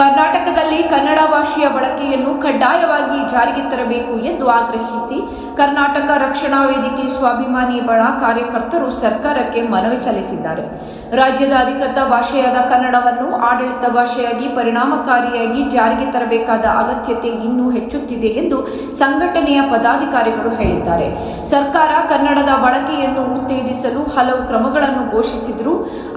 ಕರ್ನಾಟಕದಲ್ಲಿ ಕನ್ನಡ ಭಾಷೆಯ ಬಳಕೆಯನ್ನು ಕಡ್ಡಾಯವಾಗಿ ಜಾರಿಗೆ ತರಬೇಕು ಎಂದು ಆಗ್ರಹಿಸಿ ಕರ್ನಾಟಕ ರಕ್ಷಣಾ ವೇದಿಕೆ ಸ್ವಾಭಿಮಾನಿ ಬಣ ಕಾರ್ಯಕರ್ತರು ಸರ್ಕಾರಕ್ಕೆ ಮನವಿ ಸಲ್ಲಿಸಿದ್ದಾರೆ. ರಾಜ್ಯದ ಅಧಿಕೃತ ಭಾಷೆಯಾದ ಕನ್ನಡವನ್ನು ಆಡಳಿತ ಭಾಷೆಯಾಗಿ ಪರಿಣಾಮಕಾರಿಯಾಗಿ ಜಾರಿಗೆ ತರಬೇಕಾದ ಅಗತ್ಯತೆ ಇನ್ನೂ ಹೆಚ್ಚುತ್ತಿದೆ ಎಂದು ಸಂಘಟನೆಯ ಪದಾಧಿಕಾರಿಗಳು ಹೇಳಿದ್ದಾರೆ. ಸರ್ಕಾರ ಕನ್ನಡದ ಬಳಕೆಯನ್ನು ಉತ್ತೇಜಿಸಲು ಹಲವು ಕ್ರಮಗಳನ್ನು ಘೋಷಿಸಿದರೂ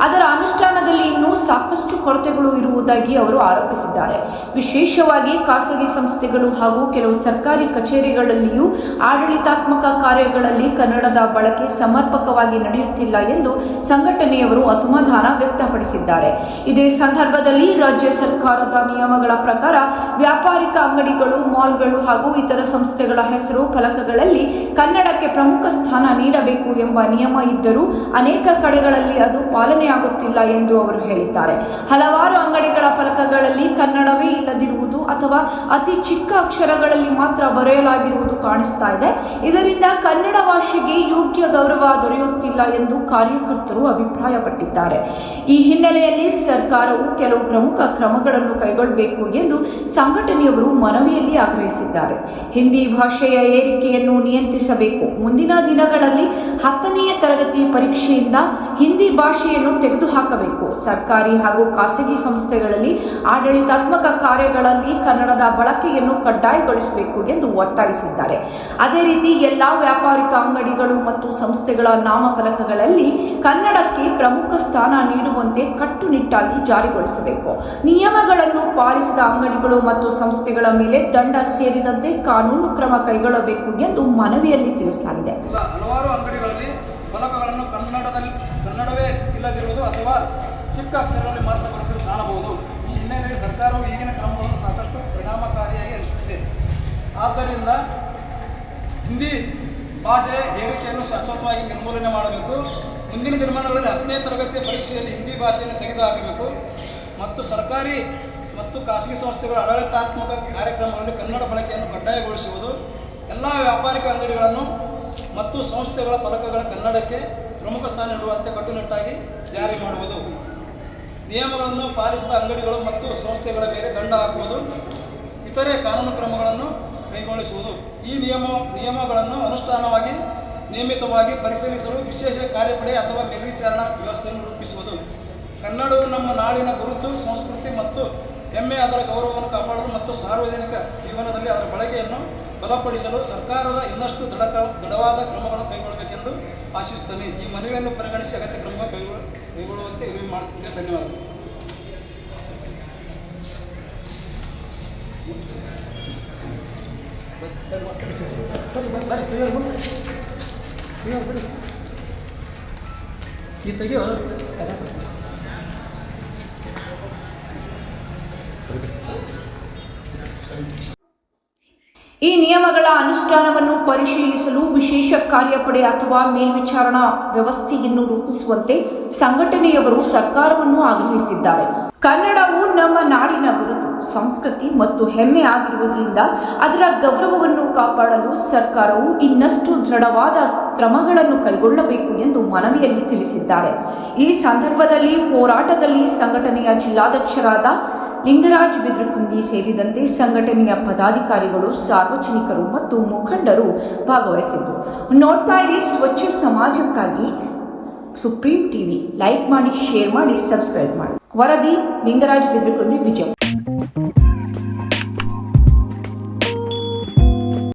ಅದರ ಅನುಷ್ಠಾನದಲ್ಲಿ ಇನ್ನೂ ಸಾಕಷ್ಟು ಕೊರತೆಗಳು ಇರುವುದಾಗಿ ಅವರು ಆರೋಪಿಸಿದ್ದಾರೆ. ವಿಶೇಷವಾಗಿ ಖಾಸಗಿ ಸಂಸ್ಥೆಗಳು ಹಾಗೂ ಕೆಲವು ಸರ್ಕಾರಿ ಕಚೇರಿಗಳಲ್ಲಿಯೂ ಆಡಳಿತಾತ್ಮಕ ಕಾರ್ಯಗಳಲ್ಲಿ ಕನ್ನಡದ ಬಳಕೆ ಸಮರ್ಪಕವಾಗಿ ನಡೆಯುತ್ತಿಲ್ಲ ಎಂದು ಸಂಘಟನೆಯವರು ಅಸಮಾಧಾನ ವ್ಯಕ್ತಪಡಿಸಿದ್ದಾರೆ. ಇದೇ ಸಂದರ್ಭದಲ್ಲಿ ರಾಜ್ಯ ಸರ್ಕಾರದ ನಿಯಮಗಳ ಪ್ರಕಾರ ವ್ಯಾಪಾರಿಕ ಅಂಗಡಿಗಳು, ಮಾಲ್ಗಳು ಹಾಗೂ ಇತರ ಸಂಸ್ಥೆಗಳ ಹೆಸರು ಫಲಕಗಳಲ್ಲಿ ಕನ್ನಡಕ್ಕೆ ಪ್ರಮುಖ ಸ್ಥಾನ ನೀಡಬೇಕು ಎಂಬ ನಿಯಮ ಇದ್ದರೂ ಅನೇಕ ಕಡೆಗಳಲ್ಲಿ ಅದು ಪಾಲನೆಯಾಗುತ್ತಿಲ್ಲ ಎಂದು ಅವರು ಹೇಳಿದ್ದಾರೆ. ಹಲವಾರು ಅಂಗಡಿಗಳ ಫಲಕಗಳಲ್ಲಿ ಕನ್ನಡವೇ ಇಲ್ಲದಿರುವುದು ಅಥವಾ ಅತಿ ಚಿಕ್ಕ ಅಕ್ಷರಗಳಲ್ಲಿ ಮಾತ್ರ ಬರೆಯಲಾಗಿರುವುದು ಕಾಣಿಸ್ತಾ ಇದೆ. ಇದರಿಂದ ಕನ್ನಡ ಭಾಷೆಗೆ ಯೋಗ್ಯ ಗೌರವ ದೊರೆಯುತ್ತಿಲ್ಲ ಎಂದು ಕಾರ್ಯಕರ್ತರು ಅಭಿಪ್ರಾಯಪಟ್ಟಿದ್ದಾರೆ. ಈ ಹಿನ್ನೆಲೆಯಲ್ಲಿ ಸರ್ಕಾರವು ಕೆಲವು ಪ್ರಮುಖ ಕ್ರಮಗಳನ್ನು ಕೈಗೊಳ್ಳಬೇಕು ಎಂದು ಸಂಘಟನೆಯವರು ಮನವಿಯಲ್ಲಿ ಆಗ್ರಹಿಸಿದ್ದಾರೆ. ಹಿಂದಿ ಭಾಷೆಯ ಏರಿಕೆಯನ್ನು ನಿಯಂತ್ರಿಸಬೇಕು. ಮುಂದಿನ ದಿನಗಳಲ್ಲಿ 10ನೇ ತರಗತಿ ಪರೀಕ್ಷೆಯಿಂದ ಹಿಂದಿ ಭಾಷೆಯನ್ನು ತೆಗೆದುಹಾಕಬೇಕು. ಸರ್ಕಾರಿ ಹಾಗೂ ಖಾಸಗಿ ಸಂಸ್ಥೆಗಳಲ್ಲಿ ಆಡಳಿತಾತ್ಮಕ ಕಾರ್ಯಗಳಲ್ಲಿ ಕನ್ನಡದ ಬಳಕೆಯನ್ನು ಕಡ್ಡಾಯಗೊಳಿಸಬೇಕು ಎಂದು ಒತ್ತಾಯಿಸಿದ್ದಾರೆ. ಅದೇ ರೀತಿ ಎಲ್ಲಾ ವ್ಯಾಪಾರಿಕ ಅಂಗಡಿಗಳು ಮತ್ತು ಸಂಸ್ಥೆಗಳ ನಾಮಫಲಕಗಳಲ್ಲಿ ಕನ್ನಡಕ್ಕೆ ಪ್ರಮುಖ ಸ್ಥಾನ ನೀಡುವಂತೆ ಕಟ್ಟುನಿಟ್ಟಾಗಿ ಜಾರಿಗೊಳಿಸಬೇಕು. ನಿಯಮಗಳನ್ನು ಪಾಲಿಸಿದ ಅಂಗಡಿಗಳು ಮತ್ತು ಸಂಸ್ಥೆಗಳ ಮೇಲೆ ದಂಡ ಸೇರಿದಂತೆ ಕಾನೂನು ಕ್ರಮ ಕೈಗೊಳ್ಳಬೇಕು ಎಂದು ಮನವಿಯಲ್ಲಿ ತಿಳಿಸಲಾಗಿದೆ. ಹಲವಾರು ಅಂಗಡಿಗಳಲ್ಲಿ ಫಲಕಗಳನ್ನು ಕನ್ನಡವೇ ಇಲ್ಲದಿರುವುದು ಅಥವಾ ಚಿಕ್ಕ ಅಕ್ಷರಗಳಲ್ಲಿ ಮಾತ್ರ ಬರೆದಿರುವುದು ಕಾಣಬಹುದು. ಈ ಹಿನ್ನೆಲೆಯಲ್ಲಿ ಸರ್ಕಾರವು ಈಗಿನ ಕ್ರಮಗಳನ್ನು ಸಾಕಷ್ಟು ಪರಿಣಾಮಕಾರಿಯಾಗಿ ಅನಿಸುತ್ತಿದೆ. ಆದ್ದರಿಂದ ಹಿಂದಿ ಭಾಷೆ ಏರಿಕೆಯನ್ನು ಶಾಶ್ವತವಾಗಿ ನಿರ್ಮೂಲನೆ ಮಾಡಬೇಕು. ಮುಂದಿನ ದಿನಮಾನಗಳಲ್ಲಿ 10ನೇ ತರಗತಿಯ ಪರೀಕ್ಷೆಯಲ್ಲಿ ಹಿಂದಿ ಭಾಷೆಯನ್ನು ತೆಗೆದುಹಾಕಬೇಕು ಮತ್ತು ಸರ್ಕಾರಿ ಮತ್ತು ಖಾಸಗಿ ಸಂಸ್ಥೆಗಳ ಆಡಳಿತಾತ್ಮಕ ಕಾರ್ಯಕ್ರಮಗಳಲ್ಲಿ ಕನ್ನಡ ಬಳಕೆಯನ್ನು ಕಡ್ಡಾಯಗೊಳಿಸುವುದು. ಎಲ್ಲ ವ್ಯಾಪಾರಿಕ ಅಂಗಡಿಗಳನ್ನು ಮತ್ತು ಸಂಸ್ಥೆಗಳ ಫಲಕಗಳ ಕನ್ನಡಕ್ಕೆ ಪ್ರಮುಖ ಸ್ಥಾನ ನೀಡುವಂತೆ ಕಟ್ಟುನಿಟ್ಟಾಗಿ ಜಾರಿ ಮಾಡುವುದು. ನಿಯಮಗಳನ್ನು ಪಾಲಿಸಿದ ಅಂಗಡಿಗಳು ಮತ್ತು ಸಂಸ್ಥೆಗಳ ಮೇಲೆ ದಂಡ ಹಾಕುವುದು. ಇತರೆ ಕಾನೂನು ಕ್ರಮಗಳನ್ನು ಕೈಗೊಳಿಸುವುದು. ಈ ನಿಯಮಗಳನ್ನು ಅನುಷ್ಠಾನವಾಗಿ ನಿಯಮಿತವಾಗಿ ಪರಿಶೀಲಿಸಲು ವಿಶೇಷ ಕಾರ್ಯಪಡೆ ಅಥವಾ ಮೇಲ್ವಿಚಾರಣಾ ವ್ಯವಸ್ಥೆಯನ್ನು ರೂಪಿಸುವುದು. ಕನ್ನಡವು ನಮ್ಮ ನಾಡಿನ ಗುರುತು, ಸಂಸ್ಕೃತಿ ಮತ್ತು ಹೆಮ್ಮೆ. ಅದರ ಗೌರವವನ್ನು ಕಾಪಾಡಲು ಮತ್ತು ಸಾರ್ವಜನಿಕ ಜೀವನದಲ್ಲಿ ಅದರ ಬಳಕೆಯನ್ನು ಬಲಪಡಿಸಲು ಸರ್ಕಾರದ ಇನ್ನಷ್ಟು ದೃಢವಾದ ಕ್ರಮಗಳನ್ನು ಕೈಗೊಳ್ಳಬೇಕೆಂದು ಆಶಿಸುತ್ತೇನೆ. ಈ ಮನವಿಯನ್ನು ಪರಿಗಣಿಸಿ ಅಗತ್ಯ ಕ್ರಮ ಕೈಗೊಳ್ಳುವಂತೆ ಮನವಿ ಮಾಡುತ್ತೇನೆ. ಧನ್ಯವಾದಗಳು. ಈ ನಿಯಮಗಳ ಅನುಷ್ಠಾನವನ್ನು ಪರಿಶೀಲಿಸಲು ವಿಶೇಷ ಕಾರ್ಯಪಡೆ ಅಥವಾ ಮೇಲ್ವಿಚಾರಣಾ ವ್ಯವಸ್ಥೆಯನ್ನು ರೂಪಿಸುವಂತೆ ಸಂಘಟನೆಯವರು ಸರ್ಕಾರವನ್ನು ಆಗ್ರಹಿಸಿದ್ದಾರೆ. ಕನ್ನಡವು ನಮ್ಮ ನಾಡಿನ ಗುರುತು, ಸಂಸ್ಕೃತಿ ಮತ್ತು ಹೆಮ್ಮೆ ಆಗಿರುವುದರಿಂದ ಅದರ ಗೌರವವನ್ನು ಕಾಪಾಡಲು ಸರ್ಕಾರವು ಇನ್ನಷ್ಟು ದೃಢವಾದ ಕ್ರಮಗಳನ್ನು ಕೈಗೊಳ್ಳಬೇಕು ಎಂದು ಮನವಿಯಲ್ಲಿ ತಿಳಿಸಿದ್ದಾರೆ. ಈ ಸಂದರ್ಭದಲ್ಲಿ ಹೋರಾಟದಲ್ಲಿ ಸಂಘಟನೆಯ ಜಿಲ್ಲಾಧ್ಯಕ್ಷರಾದ ಲಿಂಗರಾಜ್ ಬಿದ್ರಕುಂದಿ ಸೇರಿದಂತೆ ಸಂಘಟನೆಯ ಪದಾಧಿಕಾರಿಗಳು, ಸಾರ್ವಜನಿಕರು ಮತ್ತು ಮುಖಂಡರು ಭಾಗವಹಿಸಿದ್ದು. ನೋಡ್ತಾ ಇರಿ ಸ್ವಚ್ಛ ಸಮಾಜಕ್ಕಾಗಿ ಸುಪ್ರೀಂ ಟಿವಿ. ಲೈಕ್ ಮಾಡಿ, ಶೇರ್ ಮಾಡಿ, ಸಬ್ಸ್ಕ್ರೈಬ್ ಮಾಡಿ. ವರದಿ ಲಿಂಗರಾಜ್ ಬಿದ್ರಕುಂದಿ, ವಿಜಯ.